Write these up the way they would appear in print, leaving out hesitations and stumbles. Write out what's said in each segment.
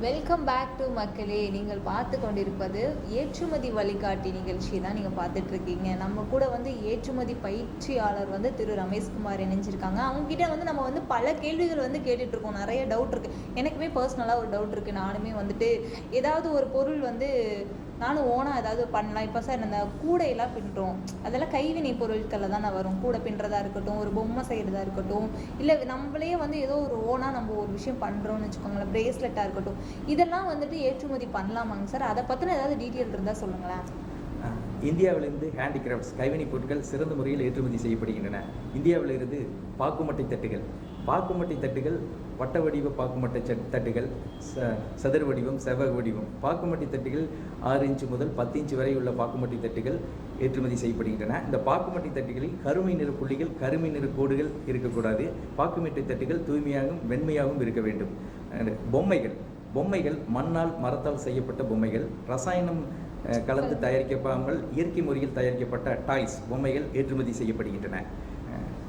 Welcome back to மக்களே. நீங்கள் பார்த்து கொண்டிருப்பது ஏற்றுமதி வழிகாட்டி நிகழ்ச்சி தான் நீங்கள் பார்த்துட்டு இருக்கீங்க. நம்ம கூட வந்து ஏற்றுமதி பயிற்சியாளர் வந்து திரு ரமேஷ்குமார் இணைஞ்சிருக்காங்க. அவங்ககிட்ட வந்து நம்ம வந்து பல கேள்விகள் வந்து கேட்டுட்டு இருக்கோம். நிறைய டவுட் இருக்குது. எனக்குமே பர்சனலாக ஒரு டவுட் இருக்குது. நானுமே வந்துட்டு ஏதாவது ஒரு பொருள் வந்து நானும் ஓனாக ஏதாவது பண்ணலாம். இப்போ சார் இந்த கூடையெல்லாம் பின்னுறோம், அதெல்லாம் கைவினை பொருட்களில் தான் வரும். கூடை பின்னுறதா இருக்கட்டும், ஒரு பொம்மை செய்கிறதா இருக்கட்டும், இல்லை நம்மளே வந்து ஏதோ ஒரு ஓனாக நம்ம ஒரு விஷயம் பண்ணுறோம்னு வச்சுக்கோங்களேன், ப்ரேஸ்லெட்டாக இருக்கட்டும், இதெல்லாம் வந்துட்டு ஏற்றுமதி பண்ணலாமாங்க சார்? அதை பற்றின ஏதாவது டீட்டெயில் இருந்தால் சொல்லுங்களேன். இந்தியாவிலிருந்து ஹேண்டிகிராஃப்ட்ஸ் கைவினைப் பொருட்கள் சிறந்த முறையில் ஏற்றுமதி செய்யப்படுகின்றன. இந்தியாவிலிருந்து பாக்குமட்டை தட்டுகள், பாக்குமட்டை தட்டுகள் வட்ட வடிவ பாக்குமட்டை தட்டுகள், சதுர வடிவம், செவ்வக வடிவம் பாக்குமட்டை தட்டுகள் 6 இன்ச்சு முதல் 10 இன்ச்சு வரை உள்ள பாக்குமட்டை தட்டுகள் ஏற்றுமதி செய்யப்படுகின்றன. இந்த பாக்குமட்டை தட்டுகளில் கருமை நிற புள்ளிகள், கருமை நிற கோடுகள் இருக்கக்கூடாது. பாக்குமட்டை தட்டுகள் தூய்மையாகவும் வெண்மையாகவும் இருக்க வேண்டும். பொம்மைகள் மண்ணால் மரத்தால் செய்யப்பட்ட பொம்மைகள், ரசாயனம் கலந்து தயாரிக்காமல் இயற்கை முறையில் தயாரிக்கப்பட்ட டாய்ஸ் பொம்மைகள் ஏற்றுமதி செய்யப்படுகின்றன.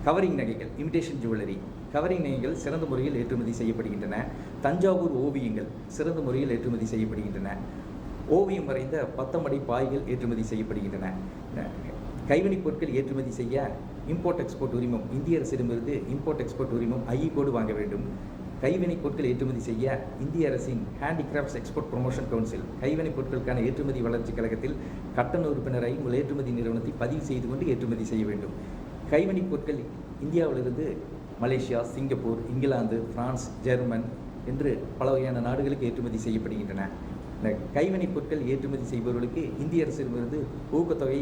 கவரிங் நகைகள், இமிடேஷன் ஜுவல்லரி, கவரிங் நகைகள் சிறந்த முறையில் ஏற்றுமதி செய்யப்படுகின்றன. தஞ்சாவூர் ஓவியங்கள் சிறந்த முறையில் ஏற்றுமதி செய்யப்படுகின்றன. ஓவியம் வரைந்த பத்தமடை பாய்கள் ஏற்றுமதி செய்யப்படுகின்றன. கைவினைப் பொருட்கள் ஏற்றுமதி செய்ய இம்போர்ட் எக்ஸ்போர்ட் உரிமம், இந்திய அரசிடமிருந்து இம்போர்ட் எக்ஸ்போர்ட் உரிமம் ஐஇ கோடு வாங்க வேண்டும். கைவினைப் பொருட்கள் ஏற்றுமதி செய்ய இந்திய அரசின் ஹேண்டிகிராஃப்ட்ஸ் எக்ஸ்போர்ட் ப்ரொமோஷன் கவுன்சில் கைவினைப் பொருட்களுக்கான ஏற்றுமதி வளர்ச்சி கழகத்தில் கட்டண உறுப்பினராகி உங்கள் ஏற்றுமதி நிறுவனத்தை பதிவு செய்து கொண்டு ஏற்றுமதி செய்ய வேண்டும். கைவினைப் பொருட்கள் இந்தியாவிலிருந்து Malaysia, Singapore, England, France, German என்று பல வகையான நாடுகளுக்கு ஏற்றுமதி செய்யப்படுகின்றன. இந்த கைவினைப் பொருட்கள் ஏற்றுமதி செய்பவர்களுக்கு இந்திய அரசிடமிருந்து ஊக்கத்தொகை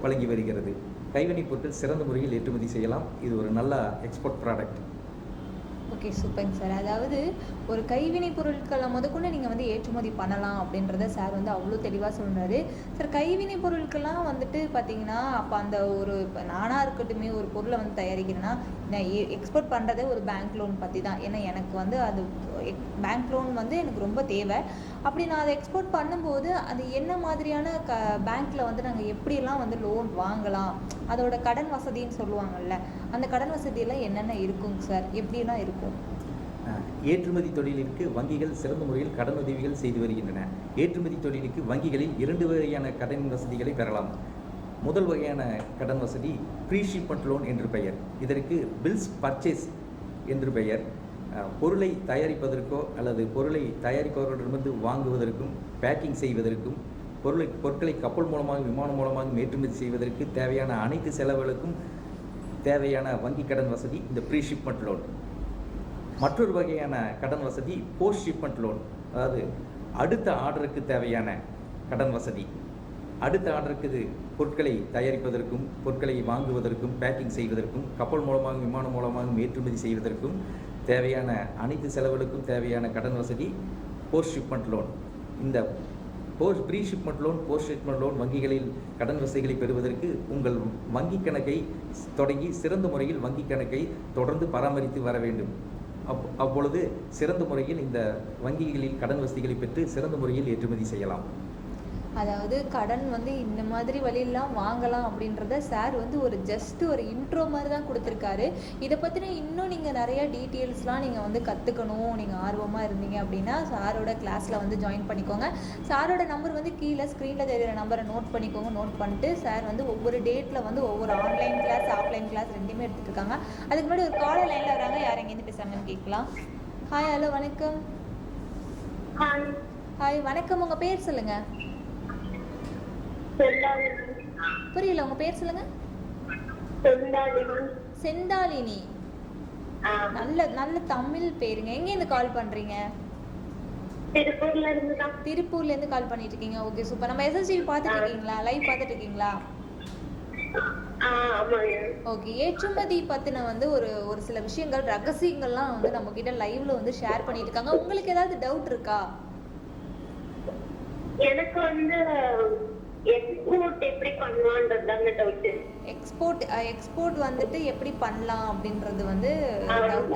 வழங்கி வருகிறது. கைவினைப் பொருட்கள் சிறந்த முறையில் ஏற்றுமதி செய்யலாம். இது ஒரு நல்ல எக்ஸ்போர்ட் ப்ராடக்ட். ஓகே, சூப்பர்ங்க சார். அதாவது ஒரு கைவினை பொருட்களை முதற்கொண்டு நீங்கள் வந்து ஏற்றுமதி பண்ணலாம் அப்படின்றத சார் வந்து அவ்வளோ தெளிவாக சொல்கிறாரு. சார், கைவினை பொருட்கள்லாம் வந்துட்டு பார்த்தீங்கன்னா, அப்போ அந்த ஒரு இப்போ நானாக இருக்கட்டுமே ஒரு பொருளை வந்து தயாரிக்கிறேன்னா, நான் எக்ஸ்போர்ட் பண்ணுறதே ஒரு பேங்க் லோன் பற்றி தான். ஏன்னா எனக்கு வந்து அது பேங்க் லோன் வந்து எனக்கு ரொம்ப தேவை. அப்படி நான் அதை எக்ஸ்போர்ட் பண்ணும்போது அது என்ன மாதிரியான பேங்க்கில் வந்து நாங்கள் எப்படியெல்லாம் வந்து லோன் வாங்கலாம், அதோட கடன் வசதின்னு சொல்லுவாங்கள்ல, அந்த கடன் வசதியெல்லாம் என்னென்ன இருக்குங்க சார்? எப்படியெல்லாம் இருக்கும்? ஏற்றுமதி தொழிலுக்கு வங்கிகள் சிறந்த முறையில் கடன் உதவிகள் செய்து வருகின்றன. ஏற்றுமதி தொழிலுக்கு வங்கிகளில் 2 வகையான கடன் வசதிகளை பெறலாம். முதல் வகையான கடன் வசதி ப்ரீ ஷிப்மெண்ட் லோன் என்று பெயர். இதற்கு பில்ஸ் பர்ச்சேஸ் என்று பெயர். பொருளை தயாரிப்பதற்கோ அல்லது பொருளை தயாரிப்பவர்களிடமிருந்து வாங்குவதற்கும், பேக்கிங் செய்வதற்கும், பொருட்களை கப்பல் மூலமாக, விமானம் மூலமாக ஏற்றுமதி செய்வதற்கு தேவையான அனைத்து செலவுகளுக்கும் தேவையான வங்கி கடன் வசதி இந்த ப்ரீ ஷிப்மெண்ட் லோன். மற்றொரு வகையான கடன் வசதி போஸ்ட் ஷிப்மெண்ட் லோன், அதாவது அடுத்த ஆர்டருக்கு தேவையான கடன் வசதி. அடுத்த ஆர்டருக்கு பொருட்களை தயாரிப்பதற்கும், பொருட்களை வாங்குவதற்கும், பேக்கிங் செய்வதற்கும், கப்பல் மூலமாக, விமானம் மூலமாக ஏற்றுமதி செய்வதற்கும் தேவையான அனைத்து செலவுகளுக்கும் தேவையான கடன் வசதி போஸ்ட் ஷிப்மெண்ட் லோன். இந்த pre shipment loan, post shipment loan வங்கிகளில் கடன் வசதிகளை பெறுவதற்கு உங்கள் வங்கி கணக்கை தொடங்கி சிறந்த முறையில் வங்கி கணக்கை தொடர்ந்து பராமரித்து வர வேண்டும். அப்பொழுது சிறந்த முறையில் இந்த வங்கிகளில் கடன் வசதிகளை பெற்று சிறந்த முறையில் ஏற்றுமதி செய்யலாம். அதாவது கடன் வந்து இந்த மாதிரி வழியெல்லாம் வாங்கலாம் அப்படின்றத சார் வந்து ஒரு இன்ட்ரோ மாதிரி தான் கொடுத்துருக்காரு. இதை பற்றின இன்னும் நீங்கள் நிறையா டீட்டெயில்ஸ்லாம் நீங்கள் வந்து கற்றுக்கணும், நீங்கள் ஆர்வமாக இருந்தீங்க அப்படின்னா சாரோட கிளாஸில் வந்து ஜாயின் பண்ணிக்கோங்க. சாரோட நம்பர் வந்து கீழே ஸ்க்ரீனில் தெரிகிற நம்பரை நோட் பண்ணிக்கோங்க. நோட் பண்ணிட்டு சார் வந்து ஒவ்வொரு டேட்டில் வந்து ஒவ்வொரு ஆன்லைன் கிளாஸ், ஆஃப்லைன் கிளாஸ் ரெண்டுமே எடுத்துகிட்டு இருக்காங்க. அதுக்கு முன்னாடி ஒரு காலர் லைனில் வராங்க. யார் எங்கேருந்து பேசுகிறாங்கன்னு கேட்கலாம். ஹாய், ஹலோ, வணக்கம். ஹாய், வணக்கம். உங்கள் பேர் சொல்லுங்கள். புரியல, உங்க பேர் சொல்லுங்க. செந்தாலினி. நல்ல தமிழ் பேருங்க. எங்க இருந்து கால் பண்றீங்க? திருப்பூர்ல இருந்து கால் பண்ணிட்டு இருக்கீங்க. Okay, super. நம்ம எஸ்எஸ்டிவி பார்த்துட்டு இருக்கீங்களா? லைவ் பார்த்துட்டு இருக்கீங்களா? ஓகே. ஏற்றுமதி பத்தின வந்து ஒரு சில விஷயங்கள், ரகசியங்கள்லாம் வந்து நம்ம கிட்ட லைவ்ல வந்து ஷேர் பண்ணிட்டு இருக்காங்க. உங்களுக்கு ஏதாவது டவுட் இருக்கா? எனக்கு வந்து எக்ஸ்போர்ட் எப்படி பண்ணலாம்ன்றதுதாங்க டவுட். எக்ஸ்போர்ட் வந்துட்டு எப்படி பண்ணலாம் அப்படின்றது வந்து டவுட்.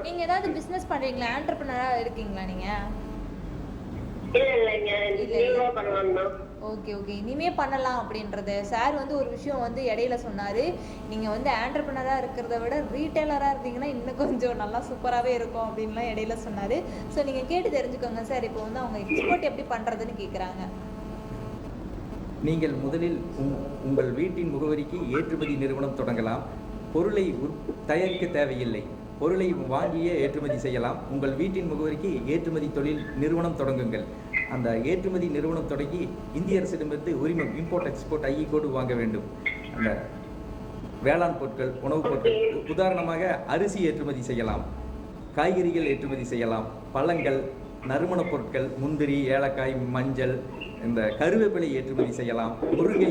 நீங்க ஏதாவது பிசினஸ் பண்றீங்களா? ஆண்டர்பிரினரா இருக்கீங்களா நீங்க? இல்லங்க, நீங்க பண்ணலாம். ஓகே ஓகே, இனிமே பண்ணலாம் அப்படின்றது சார் வந்து ஒரு விஷயம் வந்து இடையில சொன்னாரு, நீங்க வந்து ஆண்டர்பிரினரா இருக்கிறத விட ரீட்டைலரா இருந்தீங்கன்னா இன்னும் கொஞ்சம் நல்லா சூப்பராகவே இருக்கும் அப்படின்லாம் இடையில சொன்னாரு. ஸோ நீங்க கேட்டு தெரிஞ்சுக்கோங்க சார். இப்போ வந்து அவங்க எக்ஸ்போர்ட் எப்படி பண்றதுன்னு கேட்குறாங்க. நீங்கள் முதலில் உங்கள் வீட்டின் முகவரிக்கு ஏற்றுமதி நிறுவனம் தொடங்கலாம். பொருளை தயாரிக்க தேவையில்லை, பொருளை வாங்கியே ஏற்றுமதி செய்யலாம். உங்கள் வீட்டின் முகவரிக்கு ஏற்றுமதி தொழில் நிறுவனம் தொடங்குங்கள். அந்த ஏற்றுமதி நிறுவனம் தொடங்கி இந்திய அரசிடமிருந்து உரிமம் இம்போர்ட் எக்ஸ்போர்ட் ஐஇ கோடு வாங்க வேண்டும். அந்த வேளாண் பொருட்கள், உணவுப் பொருட்கள், உதாரணமாக அரிசி ஏற்றுமதி செய்யலாம், காய்கறிகள் ஏற்றுமதி செய்யலாம், பழங்கள், நறுமணப் பொருட்கள், முந்திரி, ஏலக்காய், மஞ்சள், இந்த கருவேப்பிலை ஏற்றுமதி செய்யலாம், முருங்கை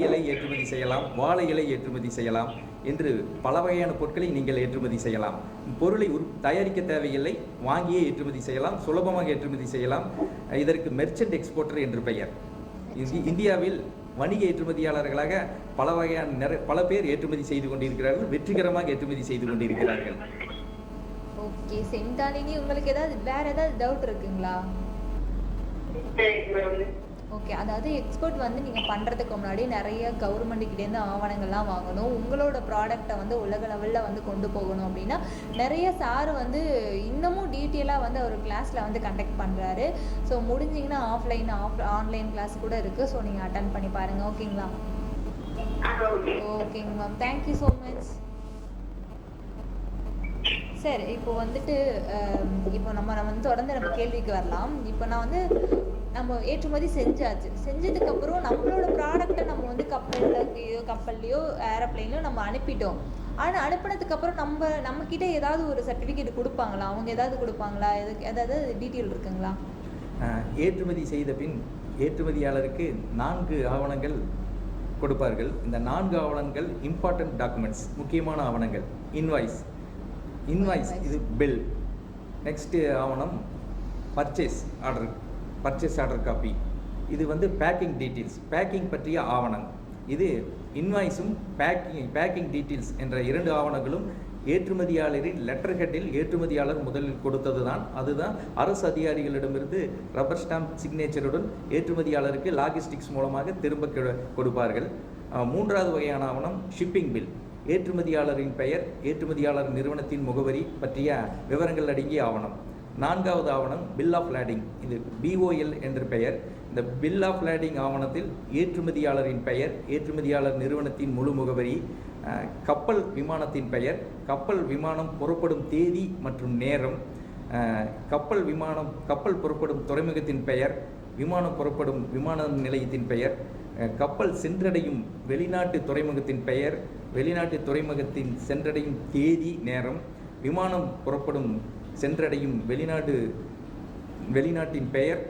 இலை ஏற்றுமதி செய்யலாம், வாழை இலை ஏற்றுமதி செய்யலாம் என்று பல வகையான பொருட்களை நீங்கள் ஏற்றுமதி செய்யலாம். பொருளை தயாரிக்க தேவையில்லை, வாங்கியே ஏற்றுமதி செய்யலாம், சுலபமாக ஏற்றுமதி செய்யலாம். இதற்கு மெர்ச்சன்ட் எக்ஸ்போர்ட்டர் என்று பெயர். இந்தியாவில் வணிக ஏற்றுமதியாளர்களாக பல பேர் ஏற்றுமதி செய்து கொண்டிருக்கிறார்கள், வெற்றிகரமாக ஏற்றுமதி செய்து கொண்டிருக்கிறார்கள். ஓகே செந்தாலினி, உங்களுக்கு வேற ஏதாவது டவுட் இருக்குங்களா? ஓகே, அதாவது எக்ஸ்போர்ட் வந்து நீங்கள் பண்ணுறதுக்கு முன்னாடி நிறைய கவர்மெண்ட்டுக்கிட்டேருந்து ஆவணங்கள்லாம் வாங்கணும். உங்களோட ப்ராடக்டை வந்து உலக லெவலில் வந்து கொண்டு போகணும் அப்படின்னா நிறைய சார் வந்து இன்னமும் டீட்டெயிலாக வந்து அவர் கிளாஸில் வந்து கண்டக்ட் பண்ணுறாரு. ஸோ முடிஞ்சிங்கன்னா ஆன்லைன் கிளாஸ் கூட இருக்குது. ஸோ நீங்கள் அட்டன் பண்ணி பாருங்கள். ஓகேங்களா? ஓகேங்க மேம், தேங்க்யூ ஸோ மச். சரி, இப்போ வந்துட்டு இப்போ நம்ம வந்து தொடர்ந்து நம்ம கேள்விக்கு வரலாம். இப்போ நான் வந்து நம்ம ஏற்றுமதி செஞ்சதுக்கப்புறம் நம்மளோட ப்ராடக்டை நம்ம வந்து கப்பல்லையோ ஏரோப்ளைன்லையோ நம்ம அனுப்பிட்டோம். ஆனால் அனுப்பினதுக்கப்புறம் நம்மக்கிட்ட ஏதாவது ஒரு சர்டிஃபிகேட் கொடுப்பாங்களா? அவங்க ஏதாவது கொடுப்பாங்களா? ஏதாவது டீட்டெயில் இருக்குங்களா? ஏற்றுமதி செய்த பின் ஏற்றுமதியாளருக்கு 4 ஆவணங்கள் கொடுப்பார்கள். இந்த 4 ஆவணங்கள் இம்பார்ட்டன்ட் டாக்குமெண்ட்ஸ், முக்கியமான ஆவணங்கள். இன்வாய்ஸ் இது பில். நெக்ஸ்ட் ஆவணம் பர்ச்சேஸ் ஆர்டர் காப்பி. இது வந்து பேக்கிங் டீட்டெயில்ஸ், பேக்கிங் பற்றிய ஆவணம். இது இன்வாய்ஸும் பேக்கிங் டீட்டெயில்ஸ் என்ற 2 ஆவணங்களும் ஏற்றுமதியாளரின் லெட்டர் ஹெட்டில் ஏற்றுமதியாளர் முதலில் கொடுத்தது தான். அதுதான் அரசு அதிகாரிகளிடமிருந்து ரப்பர் ஸ்டாம்ப் சிக்னேச்சருடன் ஏற்றுமதியாளருக்கு லாஜிஸ்டிக்ஸ் மூலமாக திரும்ப கொடுப்பார்கள். 3வது வகையான ஆவணம் ஷிப்பிங் பில். ஏற்றுமதியாளரின் பெயர், ஏற்றுமதியாளர் நிறுவனத்தின் முகவரி பற்றிய விவரங்கள் அடங்கிய ஆவணம். 4வது ஆவணம் பில் ஆஃப் லேடிங். இது BOL என்று பெயர். இந்த பில் ஆஃப் லேடிங் ஆவணத்தில் ஏற்றுமதியாளரின் பெயர், ஏற்றுமதியாளர் நிறுவனத்தின் முழு முகவரி, கப்பல் விமானத்தின் பெயர், கப்பல் விமானம் புறப்படும் தேதி மற்றும் நேரம், கப்பல் புறப்படும் துறைமுகத்தின் பெயர், விமானம் புறப்படும் விமான நிலையத்தின் பெயர், கப்பல் சென்றடையும் வெளிநாட்டு துறைமுகத்தின் பெயர், வெளிநாட்டு துறைமுகத்தின் சென்றடையும் தேதி நேரம், விமானம் புறப்படும் சென்றடையும் வெளிநாட்டின் பெயர்,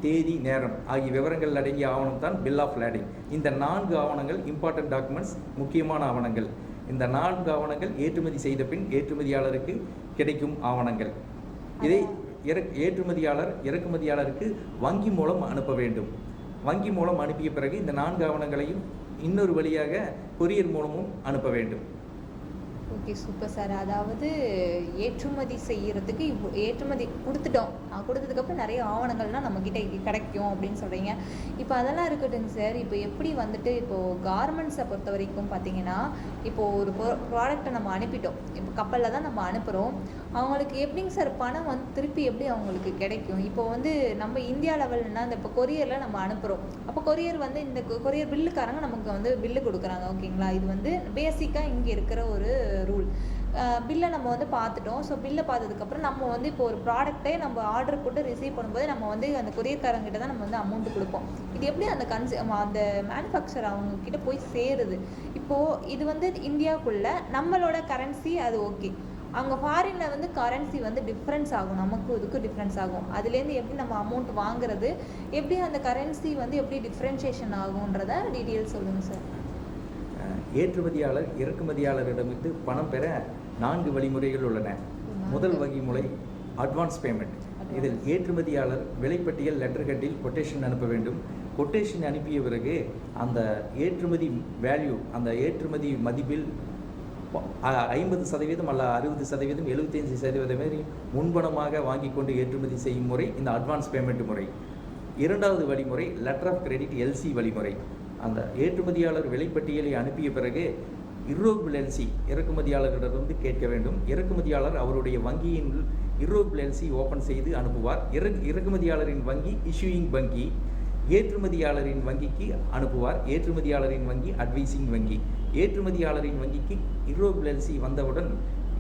தேதி நேரம் ஆகிய விவரங்கள் அடங்கிய ஆவணம் தான் பில் ஆஃப் லேடிங். இந்த 4 ஆவணங்கள் இம்பார்ட்டன்ட் டாக்குமெண்ட்ஸ், முக்கியமான ஆவணங்கள். இந்த 4 ஆவணங்கள் ஏற்றுமதி செய்த பின் ஏற்றுமதியாளருக்கு கிடைக்கும் ஆவணங்கள். இதை இறக்குமதியாளருக்கு வங்கி மூலம் அனுப்ப வேண்டும். வங்கி மூலம் அனுப்பிய பிறகு இந்த 4 ஆவணங்களையும் இன்னொரு வழியாக கொரியர் மூலமும் அனுப்ப வேண்டும். Okay, super sir. அதாவது ஏற்றுமதி செய்யறதுக்கு ஏற்றுமதி கொடுத்துட்டோம், கொடுத்ததுக்கப்புறம் நிறைய ஆவணங்கள்லாம் நம்மக்கிட்ட கிடைக்கும் அப்படின்னு சொல்கிறீங்க. இப்போ அதெல்லாம் இருக்கட்டுங்க சார். இப்போ எப்படி வந்துட்டு இப்போது கார்மெண்ட்ஸை பொறுத்த வரைக்கும் பார்த்தீங்கன்னா, இப்போது ஒரு ப்ராடக்டை நம்ம அனுப்பிட்டோம், இப்போ கப்பலில் தான் நம்ம அனுப்புகிறோம். அவங்களுக்கு எப்படிங்க சார் பணம் வந்து திருப்பி எப்படி அவங்களுக்கு கிடைக்கும்? இப்போ வந்து நம்ம இந்தியா லெவல்னா இந்த இப்போ கொரியரில் நம்ம அனுப்புகிறோம். அப்போ கொரியர் வந்து இந்த கொரியர் பில்லுக்காரங்க நமக்கு வந்து பில்லு கொடுக்குறாங்க. ஓகேங்களா? இது வந்து பேசிக்காக இங்கே இருக்கிற ஒரு ரூல். பில்லை நம்ம வந்து பார்த்துட்டோம். ஸோ பில்லை பார்த்ததுக்கப்புறம் நம்ம வந்து இப்போ ஒரு ப்ராடக்ட்டை நம்ம ஆர்டர் போட்டு ரிசீவ் பண்ணும்போது நம்ம வந்து அந்த கொரியர்காரங்கிட்ட தான் நம்ம வந்து அமௌண்ட் கொடுப்போம். இது எப்படி அந்த அந்த மேனுஃபேக்சர் அவங்கக்கிட்ட போய் சேருது? இப்போது இது வந்து இந்தியாவுக்குள்ளே நம்மளோட கரன்சி அது ஓகே, அங்கே ஃபாரினில் வந்து கரன்சி வந்து டிஃப்ரென்ஸ் ஆகும், நமக்கும் இதுக்கும் டிஃப்ரென்ஸ் ஆகும். அதுலேருந்து எப்படி நம்ம அமௌண்ட் வாங்குறது, எப்படி அந்த கரன்சி வந்து எப்படி டிஃப்ரென்ஷியேஷன் ஆகுன்றத டீட்டெயில்ஸ் சொல்லுங்கள் சார். ஏற்றுமதியாளர் இறக்குமதியாளரிடமிருந்து பணம் பெற 4 வழிமுறைகள் உள்ளன. முதல் வழிமுறை அட்வான்ஸ் பேமெண்ட். இதில் ஏற்றுமதியாளர் விலைப்பட்டியல் லெட்டர் ஹெட்டில் கொட்டேஷன் அனுப்ப வேண்டும். கொட்டேஷன் அனுப்பிய பிறகு அந்த ஏற்றுமதி வேல்யூ, அந்த ஏற்றுமதி மதிப்பில் 50% அல்ல 60%, 75% மாரி முன்பணமாக வாங்கி கொண்டு ஏற்றுமதி செய்யும் முறை இந்த அட்வான்ஸ் பேமெண்ட் முறை. இரண்டாவது வழிமுறை லெட்டர் ஆஃப் கிரெடிட் எல்சி வழிமுறை. அந்த ஏற்றுமதியாளர் விலைப்பட்டியலை அனுப்பிய பிறகு irrevocable எல்சி இறக்குமதியாளரிடமிருந்து கேட்க வேண்டும். இறக்குமதியாளர் அவருடைய வங்கியின் irrevocable எல்சி ஓப்பன் செய்து அனுப்புவார். இறக்குமதியாளரின் வங்கி இஷ்யூயிங் வங்கி, ஏற்றுமதியாளரின் வங்கிக்கு அனுப்புவார். ஏற்றுமதியாளரின் வங்கி அட்வைசிங் வங்கி. ஏற்றுமதியாளரின் வங்கிக்கு irrevocable எல்சி வந்தவுடன்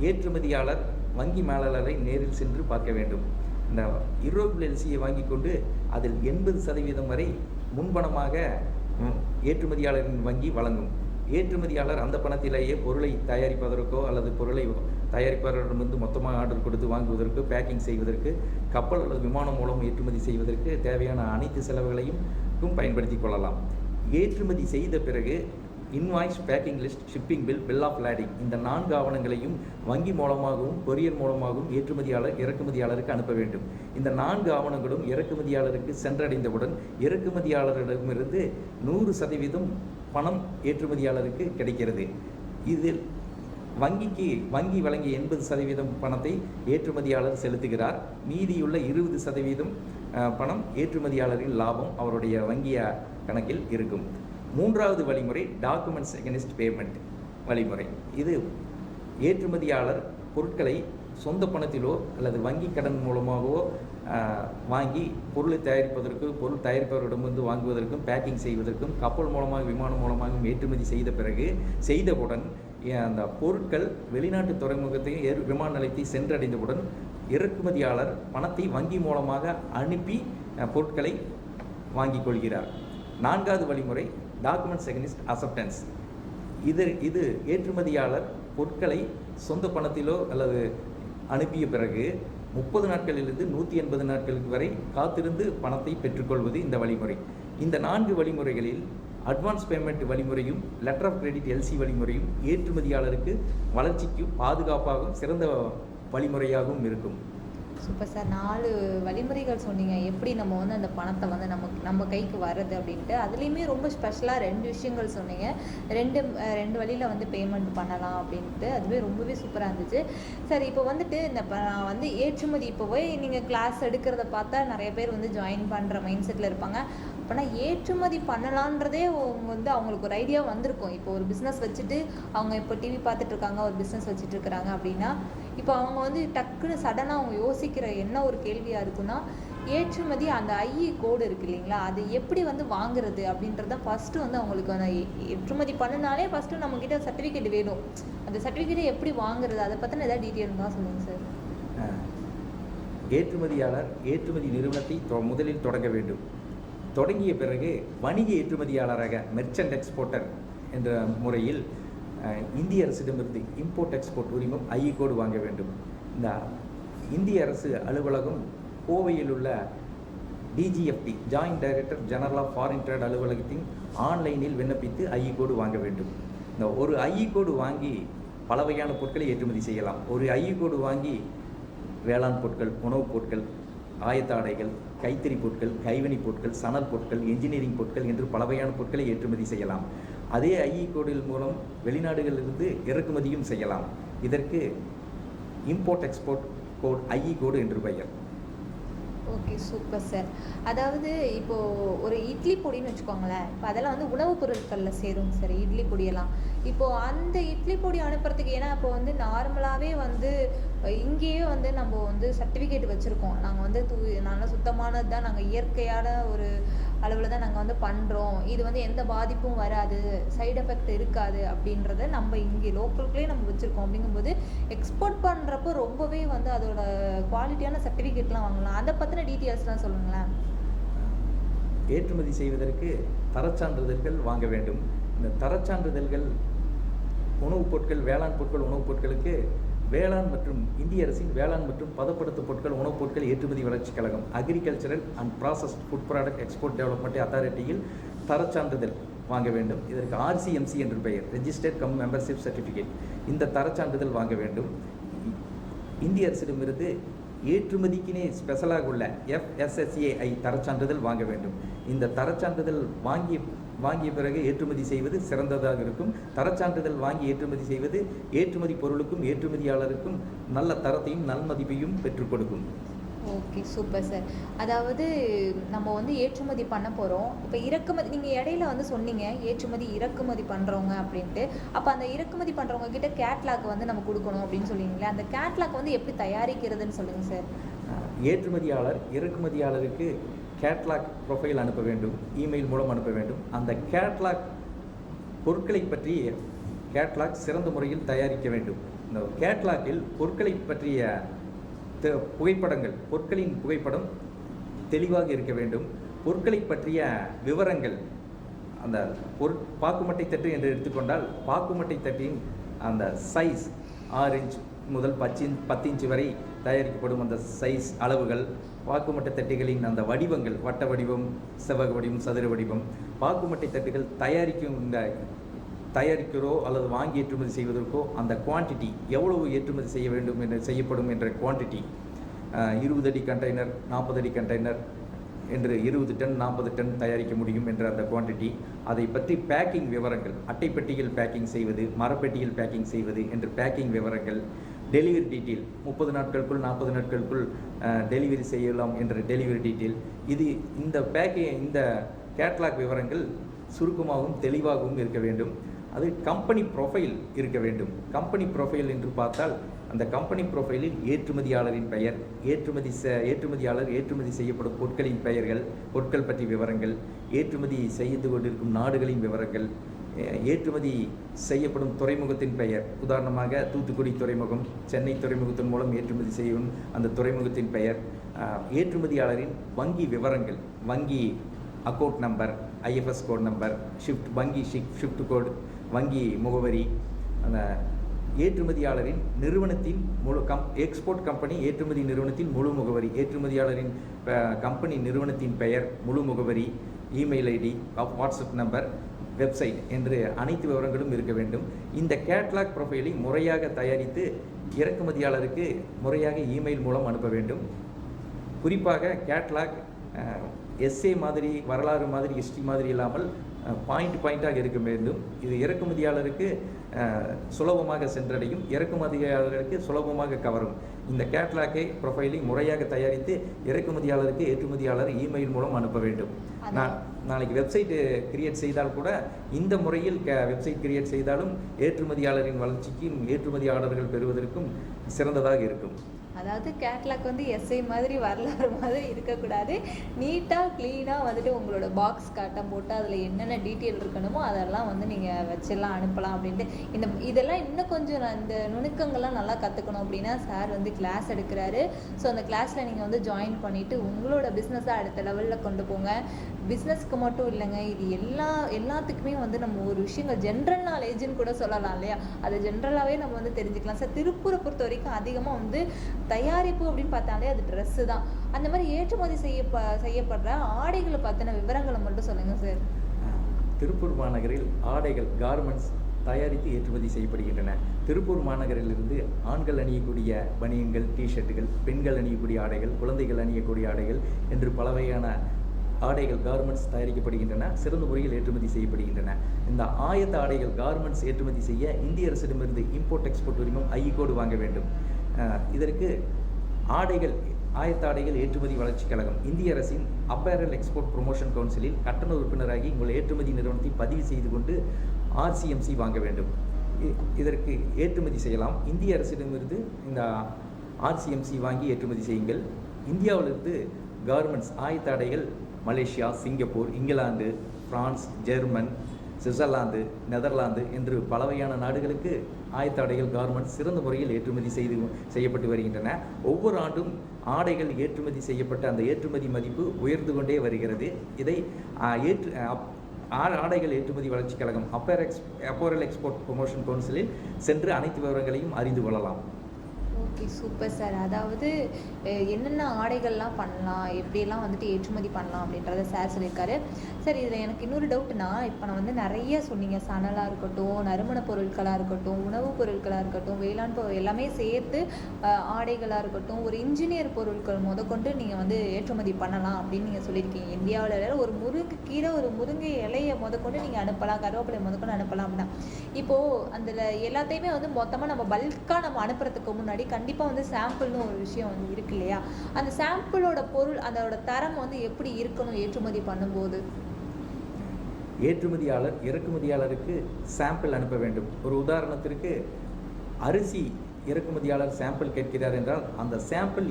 ஏற்றுமதியாளர் வங்கி மேலாளரை நேரில் சென்று பார்க்க வேண்டும். இந்த irrevocable எல்சியை வாங்கி கொண்டு அதில் 80% வரை முன்பணமாக ஏற்றுமதியாளரின் வங்கி வழங்கும். ஏற்றுமதியாளர் அந்த பணத்திலேயே பொருளை தயாரிப்பதற்கோ அல்லது பொருளை தயாரிப்பாளரிடமிருந்து மொத்தமாக ஆர்டர் கொடுத்து வாங்குவதற்கு, பேக்கிங் செய்வதற்கு, கப்பல் அல்லது விமானம் மூலம் ஏற்றுமதி செய்வதற்கு தேவையான அனைத்து செலவுகளையும் பயன்படுத்தி கொள்ளலாம். ஏற்றுமதி செய்த பிறகு invoice, packing list, shipping bill, bill of lading இந்த 4 ஆவணங்களையும் வங்கி மூலமாகவும் கொரியர் மூலமாகவும் ஏற்றுமதியாளர் இறக்குமதியாளருக்கு அனுப்ப வேண்டும். இந்த 4 ஆவணங்களும் இறக்குமதியாளருக்கு சென்றடைந்தவுடன் இறக்குமதியாளரிடமிருந்து 100% பணம் ஏற்றுமதியாளருக்கு கிடைக்கிறது. இதில் வங்கி வழங்கிய 80% பணத்தை ஏற்றுமதியாளர் செலுத்துகிறார். மீதியுள்ள 20% பணம் ஏற்றுமதியாளரின் லாபம் அவருடைய வங்கிய கணக்கில் இருக்கும். மூன்றாவது வழிமுறை டாக்குமெண்ட்ஸ் அகெனிஸ்ட் பேமெண்ட் வழிமுறை. இது ஏற்றுமதியாளர் பொருட்களை சொந்த பணத்திலோ அல்லது வங்கி கடன் மூலமாகவோ வாங்கி பொருளை தயாரிப்பதற்கு, பொருள் தயாரிப்பவரிடமிருந்து வாங்குவதற்கும், பேக்கிங் செய்வதற்கும், கப்பல் மூலமாக விமானம் மூலமாகவும் ஏற்றுமதி செய்தவுடன் அந்த பொருட்கள் வெளிநாட்டு துறைமுகத்தையும் விமான நிலையத்தை சென்றடைந்தவுடன் இறக்குமதியாளர் பணத்தை வங்கி மூலமாக அனுப்பி பொருட்களை வாங்கிக் கொள்கிறார். நான்காவது வழிமுறை டாக்குமெண்ட்ஸ் அகெனிஸ்ட் அக்செப்டன்ஸ். இது ஏற்றுமதியாளர் பொருட்களை சொந்த பணத்திலோ அல்லது அனுப்பிய பிறகு 30 நாட்களிலிருந்து 180 நாட்களுக்கு வரை காத்திருந்து பணத்தை பெற்றுக்கொள்வது இந்த வழிமுறை. இந்த 4 வழிமுறைகளில் அட்வான்ஸ் பேமெண்ட் வழிமுறையும் லெட்டர் ஆஃப் கிரெடிட் எல்சி வழிமுறையும் ஏற்றுமதியாளருக்கு வளர்ச்சிக்கு பாதுகாப்பாகவும் சிறந்த வழிமுறையாகவும் இருக்கும். Super sir. 4 வழிமுறைகள் சொன்னீங்க, எப்படி நம்ம வந்து அந்த பணத்தை வந்து நம்ம கைக்கு வர்றது அப்படின்ட்டு. அதுலேயுமே ரொம்ப ஸ்பெஷலாக 2 விஷயங்கள் சொன்னீங்க. 2 வழியில் வந்து பேமெண்ட் பண்ணலாம் அப்படின்ட்டு. அதுவே ரொம்பவே சூப்பராக இருந்துச்சு சார். இப்போ வந்துட்டு நான் வந்து ஏற்றுமதி இப்போ போய் நீங்கள் கிளாஸ் எடுக்கிறத பார்த்தா நிறைய பேர் வந்து ஜாயின் பண்ணுற மைண்ட் செட்டில் இருப்பாங்க. அப்போனா ஏற்றுமதி பண்ணலான்றதே வந்து அவங்களுக்கு ஒரு ஐடியா வந்திருக்கும். இப்போ ஒரு பிஸ்னஸ் வச்சுட்டு அவங்க இப்போ டிவி பார்த்துட்டு இருக்காங்க, ஒரு பிஸ்னஸ் வச்சுட்டு இருக்கிறாங்க அப்படின்னா, இப்போ அவங்க வந்து டக்குன்னு சடனாக அவங்க யோசிக்கிற என்ன ஒரு கேள்வியாக இருக்குன்னா, ஏற்றுமதி அந்த ஐஇ கோடு இருக்குது இல்லைங்களா, அது எப்படி வந்து வாங்குறது அப்படின்றத ஃபஸ்ட்டு வந்து அவங்களுக்கு அந்த ஏற்றுமதி பண்ணினாலே ஃபஸ்ட்டு நம்மக்கிட்ட சர்டிஃபிகேட் வேணும். அந்த சர்டிஃபிகேட்டை எப்படி வாங்குறது, அதை பற்றின ஏதாவது டீட்டெயில் தான் சொல்லுங்கள் சார். ஏற்றுமதியாளர் ஏற்றுமதி நிறுவனத்தை முதலில் தொடங்க வேண்டும். தொடங்கிய பிறகு வணிக ஏற்றுமதியாளராக மெர்ச்சன்ட் எக்ஸ்போர்ட்டர் என்ற முறையில் இந்திய அரசிடமிருந்து இம்போர்ட் எக்ஸ்போர்ட் உரிமம் ஐஇ கோடு வாங்க வேண்டும். இந்த இந்திய அரசு அலுவலகம் கோவையில் உள்ள DGFT joint director general of foreign trade அலுவலகத்தின் ஆன்லைனில் விண்ணப்பித்து ஐஇ கோடு வாங்க வேண்டும். இந்த ஒரு ஐஇ கோடு வாங்கி பல வகையான பொருட்களை ஏற்றுமதி செய்யலாம். ஒரு ஐஇ கோடு வாங்கி வேளாண் பொருட்கள், உணவுப் பொருட்கள், ஆயத்த ஆடைகள், கைத்தறி பொருட்கள், கைவினை பொருட்கள், சணல் பொருட்கள், என்ஜினியரிங் பொருட்கள் என்று பல வகையான பொருட்களை ஏற்றுமதி செய்யலாம். அதே ஐஇ கோடில் மூலம் வெளிநாடுகளிலிருந்து இறக்குமதியும் செய்யலாம். இதற்கு import export code IE code என்று பெயர். Okay, super sir. அதாவது இப்போது ஒரு இட்லி பொடின்னு வச்சுக்கோங்களேன். இப்போ அதெல்லாம் வந்து உணவுப் பொருட்களில் சேரும் சார், இட்லி பொடியெல்லாம். இப்போது அந்த இட்லி பொடி அனுப்புறதுக்கு, ஏன்னா இப்போ வந்து நார்மலாகவே வந்து இங்கேயே வந்து நம்ம வந்து சர்டிஃபிகேட் வச்சுருக்கோம். நாங்கள் வந்து நல்லா சுத்தமானது தான், நாங்கள் இயற்கையான ஒரு அளவில் தான் நாங்கள் வந்து பண்ணுறோம், இது வந்து எந்த பாதிப்பும் வராது, சைடு எஃபெக்ட் இருக்காது அப்படின்றத நம்ம இங்கே லோக்கல்குள்ளேயே நம்ம வச்சுருக்கோம். அப்படிங்கும்போது எக்ஸ்போர்ட் பண்ணுறப்போ ரொம்பவே வந்து அதோட குவாலிட்டியான சர்டிஃபிகேட்லாம் வாங்கலாம். அதை பற்றின டீட்டெயில்ஸ்லாம் சொல்லுங்களேன். ஏற்றுமதி செய்வதற்கு தரச்சான்றிதழ்கள் வாங்க வேண்டும். இந்த தரச்சான்றிதழ்கள் உணவுப் பொருட்கள், வேளாண் பொருட்கள், உணவுப் பொருட்களுக்கு வேளாண் மற்றும் இந்திய அரசின் வேளாண் மற்றும் பதப்படுத்த பொருட்கள் உணவுப் பொருட்கள் ஏற்றுமதி வளர்ச்சிக் கழகம் agricultural and processed food product export development அத்தாரிட்டியில் தரச்சான்றிதழ் வாங்க வேண்டும். இதற்கு RCMC என்று பெயர், ரெஜிஸ்டர்ட் கம் மெம்பர்ஷிப் சர்டிஃபிகேட். இந்த தரச்சான்றிதழ் வாங்க வேண்டும். இந்திய அரசிடமிருந்து ஏற்றுமதிக்கினே ஸ்பெஷலாக உள்ள FSSAI தரச்சான்றிதழ் வாங்க வேண்டும். இந்த தரச்சான்றிதழ் வாங்கிய பிறகு ஏற்றுமதி செய்வது சிறந்ததாக இருக்கும். தரச்சான்றிதழ் வாங்கி ஏற்றுமதி செய்வது ஏற்றுமதி பொருளுக்கும் ஏற்றுமதியாளருக்கும் நல்ல தரத்தையும் நன்மதிப்பையும் பெற்றுக் கொடுக்கும். Okay, super sir. அதாவது நம்ம வந்து ஏற்றுமதி பண்ண போகிறோம். இப்போ இறக்குமதி நீங்கள் இடையில வந்து சொன்னீங்க, ஏற்றுமதி இறக்குமதி பண்ணுறவங்க அப்படின்ட்டு. அப்போ அந்த இறக்குமதி பண்ணுறவங்க கிட்ட கேட்லாக் வந்து நம்ம கொடுக்கணும் அப்படின்னு சொல்லிங்களே, அந்த கேட்லாக் வந்து எப்படி தயாரிக்கிறதுன்னு சொல்லுங்கள் சார். ஏற்றுமதியாளர் இறக்குமதியாளருக்கு கேட்லாக் ப்ரொஃபைல் அனுப்ப வேண்டும், இமெயில் மூலம் அனுப்ப வேண்டும். அந்த கேட்லாக் பொருட்களை பற்றி கேட்லாக் சிறந்த முறையில் தயாரிக்க வேண்டும். இந்த கேட்லாக்கில் பொருட்களை பற்றிய புகைப்படங்கள், பொருட்களின் புகைப்படம் தெளிவாக இருக்க வேண்டும். பொருட்களை பற்றிய விவரங்கள், அந்த பாக்குமட்டை தட்டு என்று எடுத்துக்கொண்டால் பாக்குமட்டை தட்டின் அந்த சைஸ் 6 இன்ச் முதல் 10 இன்ச் வரை தயாரிக்கப்படும் அந்த சைஸ் அளவுகள், பாக்குமட்டை தட்டுகளின் அந்த வடிவங்கள், வட்ட வடிவம், செவ்வக வடிவம், சதுர வடிவம், பாக்குமட்டை தட்டுகள் தயாரிக்கிறோ அல்லது வாங்கி ஏற்றுமதி செய்வதற்கோ அந்த குவான்டிட்டி எவ்வளவு ஏற்றுமதி செய்ய வேண்டும் என்று செய்யப்படும் என்ற குவான்டிட்டி 20 அடி கண்டெய்னர், 40 அடி கண்டெய்னர் என்று 20 டன் 40 டன் தயாரிக்க முடியும் என்ற அந்த குவான்டிட்டி, அதை பற்றி பேக்கிங் விவரங்கள், அட்டைப்பெட்டியில் பேக்கிங் செய்வது, மரப்பெட்டியில் பேக்கிங் செய்வது என்று பேக்கிங் விவரங்கள், டெலிவரி டீட்டெயில் 30 நாட்களுக்குள் 40 நாட்களுக்குள் டெலிவரி செய்யலாம் என்ற டெலிவரி டீட்டெயில், இந்த கேட்லாக் விவரங்கள் சுருக்கமாகவும் தெளிவாகவும் இருக்க வேண்டும். அது கம்பெனி ப்ரொஃபைல் இருக்க வேண்டும். கம்பெனி ப்ரொஃபைல் என்று பார்த்தால் அந்த கம்பெனி ப்ரொஃபைலில் ஏற்றுமதியாளரின் பெயர், ஏற்றுமதியாளர் ஏற்றுமதி செய்யப்படும் பொருட்களின் பெயர்கள், பொருட்கள் பற்றிய விவரங்கள், ஏற்றுமதி செய்து கொண்டிருக்கும் நாடுகளின் விவரங்கள், ஏற்றுமதி செய்யப்படும் துறைமுகத்தின் பெயர், உதாரணமாக தூத்துக்குடி துறைமுகம், சென்னை துறைமுகத்தின் மூலம் ஏற்றுமதி செய்யும் அந்த துறைமுகத்தின் பெயர், ஏற்றுமதியாளரின் வங்கி விவரங்கள், வங்கி account number, IFS code number, shift code, வங்கி முகவரி, அந்த ஏற்றுமதியாளரின் நிறுவனத்தின் எக்ஸ்போர்ட் கம்பெனி ஏற்றுமதி நிறுவனத்தின் முழு முகவரி, ஏற்றுமதியாளரின் கம்பெனி நிறுவனத்தின் பெயர், முழு முகவரி, email ID, WhatsApp number, website என்று அனைத்து விவரங்களும் இருக்க வேண்டும். இந்த கேட்லாக் ப்ரொஃபைலை முறையாக தயாரித்து இறக்குமதியாளருக்கு முறையாக இமெயில் மூலம் அனுப்ப வேண்டும். குறிப்பாக கேட்லாக் எஸ்ஏ மாதிரி, வரலாறு மாதிரி, ஹிஸ்ட்ரி மாதிரி இல்லாமல் பாயிண்டாக இருக்க வேண்டும். இது இறக்குமதியாளருக்கு சுலபமாக சென்றடையும், இறக்குமதியாளர்களுக்கு சுலபமாக கவரும். இந்த கேட்லாக்கை ப்ரொஃபைலை முறையாக தயாரித்து இறக்குமதியாளருக்கு ஏற்றுமதியாளர் இமெயில் மூலம் அனுப்ப வேண்டும். நாளைக்கு வெப்சைட் கிரியேட் செய்தால் கூட இந்த முறையில் வெப்சைட் கிரியேட் செய்தாலும் ஏற்றுமதியாளரின் வளர்ச்சிக்கும் ஏற்றுமதியாளர்கள் பெறுவதற்கும் சிறந்ததாக இருக்கும். அதாவது கேட்லாக் வந்து எஸ்ஐ மாதிரி வரலாறு மாதிரி இருக்கக்கூடாது, நீட்டாக க்ளீனாக வந்துட்டு உங்களோட பாக்ஸ் காட்டம் போட்டு அதில் என்னென்ன டீட்டெயில் இருக்கணுமோ அதெல்லாம் வந்து நீங்கள் வச்செல்லாம் அனுப்பலாம் அப்படின்ட்டு. இதெல்லாம் இன்னும் கொஞ்சம் இந்த நுணுக்கங்கள்லாம் நல்லா கற்றுக்கணும் அப்படின்னா சார் வந்து கிளாஸ் எடுக்கிறாரு. ஸோ அந்த கிளாஸில் நீங்கள் வந்து ஜாயின் பண்ணிவிட்டு உங்களோட பிஸ்னஸை அடுத்த லெவலில் கொண்டு போங்க. பிஸ்னஸ்க்கு மட்டும் இல்லைங்க, இது எல்லாத்துக்குமே வந்து நம்ம ஒரு விஷயங்கள் ஜென்ரல் நாலேஜுன்னு கூட சொல்லலாம் இல்லையா, அது ஜென்ரலாகவே நம்ம வந்து தெரிஞ்சுக்கலாம். சார், திருப்பூரை பொறுத்த வரைக்கும் அதிகமாக வந்து தயாரிப்பு அப்படின்னு பார்த்தாலே அது ட்ரெஸ்ஸு தான். அந்த மாதிரி ஏற்றுமதி செய்யப்படுற ஆடைகளை பற்றின விவரங்களை மட்டும் சொல்லுங்கள் சார். திருப்பூர் மாநகரில் ஆடைகள், கார்மெண்ட்ஸ் தயாரித்து ஏற்றுமதி செய்யப்படுகின்றன. திருப்பூர் மாநகரிலிருந்து ஆண்கள் அணியக்கூடிய பனியன்கள், டிஷர்ட்டுகள், பெண்கள் அணியக்கூடிய ஆடைகள், குழந்தைகள் அணியக்கூடிய ஆடைகள் என்று பல வகையான ஆடைகள், கார்மெண்ட்ஸ் தயாரிக்கப்படுகின்றன, சிறந்த முறையில் ஏற்றுமதி செய்யப்படுகின்றன. இந்த ஆயத்த ஆடைகள், கார்மெண்ட்ஸ் ஏற்றுமதி செய்ய இந்திய அரசிடமிருந்து இம்போர்ட் எக்ஸ்போர்ட் உரிமம் ஐ கோடு வாங்க வேண்டும். இதற்கு ஆயத்த ஆடைகள் ஏற்றுமதி வளர்ச்சி கழகம், இந்திய அரசின் அப்பேரல் எக்ஸ்போர்ட் ப்ரொமோஷன் கவுன்சிலில் கட்டண உறுப்பினராகி உங்கள் ஏற்றுமதி நிறுவனத்தை பதிவு செய்து கொண்டு RCMC வாங்க வேண்டும். இதற்கு ஏற்றுமதி செய்யலாம். இந்திய அரசிடமிருந்து இந்த RCMC வாங்கி ஏற்றுமதி செய்யுங்கள். இந்தியாவிலிருந்து கார்மெண்ட்ஸ், ஆயத்த ஆடைகள் Malaysia, Singapore, England, France, German, Switzerland, Netherlands என்று பல வகையான நாடுகளுக்கு ஆயத்த ஆடைகள், கார்மெண்ட்ஸ் சிறந்த முறையில் ஏற்றுமதி செய்யப்பட்டு வருகின்றன. ஒவ்வொரு ஆண்டும் ஆடைகள் ஏற்றுமதி செய்யப்பட்ட அந்த ஏற்றுமதி மதிப்பு உயர்ந்து கொண்டே வருகிறது. இதை ஆடைகள் ஏற்றுமதி வளர்ச்சி கழகம், அப்பேரல் எக்ஸ்போர்ட் ப்ரொமோஷன் கவுன்சிலில் சென்று அனைத்து விவரங்களையும் அறிந்து கொள்ளலாம். Okay, super sir. அதாவது என்னென்ன ஆடைகள்லாம் பண்ணலாம், எப்படியெல்லாம் வந்துட்டு ஏற்றுமதி பண்ணலாம் அப்படின்றத சார் சொல்லியிருக்காரு. சார், இதில் எனக்கு இன்னொரு டவுட்னா, இப்போ நான் வந்து நிறைய சொன்னீங்க, சணலாக இருக்கட்டும், நறுமணப் பொருட்களாக இருக்கட்டும், உணவுப் பொருட்களாக இருக்கட்டும், வேளாண் எல்லாமே சேர்த்து ஆடைகளாக இருக்கட்டும், ஒரு இன்ஜினியர் பொருட்கள் முதற்கொண்டு நீங்கள் வந்து ஏற்றுமதி பண்ணலாம் அப்படின்னு நீங்கள் சொல்லியிருக்கீங்க. இந்தியாவில் ஒரு முருங்கைக்கீரை, ஒரு முருங்கை இலையை முதற்கொண்டு நீங்கள் அனுப்பலாம், கருவேப்பிலை முதற்கொண்டு அனுப்பலாம் அப்படின்னா, இப்போது அதில் எல்லாத்தையுமே வந்து மொத்தமாக நம்ம பல்காக நம்ம அனுப்புறதுக்கு முன்னாடி கண்டிப்பாக வந்து சாம்பிள்னு ஒரு விஷயம் வந்து இருக்கு இல்லையா? அந்த சாம்பிளோட பொருள் அதோட தரம் வந்து எப்படி இருக்கணும் ஏற்றுமதி பண்ணும்போது? ஏற்றுமதியாளர் இறக்குமதியாளருக்கு சாம்பிள் அனுப்ப வேண்டும். ஒரு உதாரணத்திற்கு அரிசி இறக்குமதியாளர் சாம்பிள் கேட்கிறார் என்றால் அந்த சாம்பிள்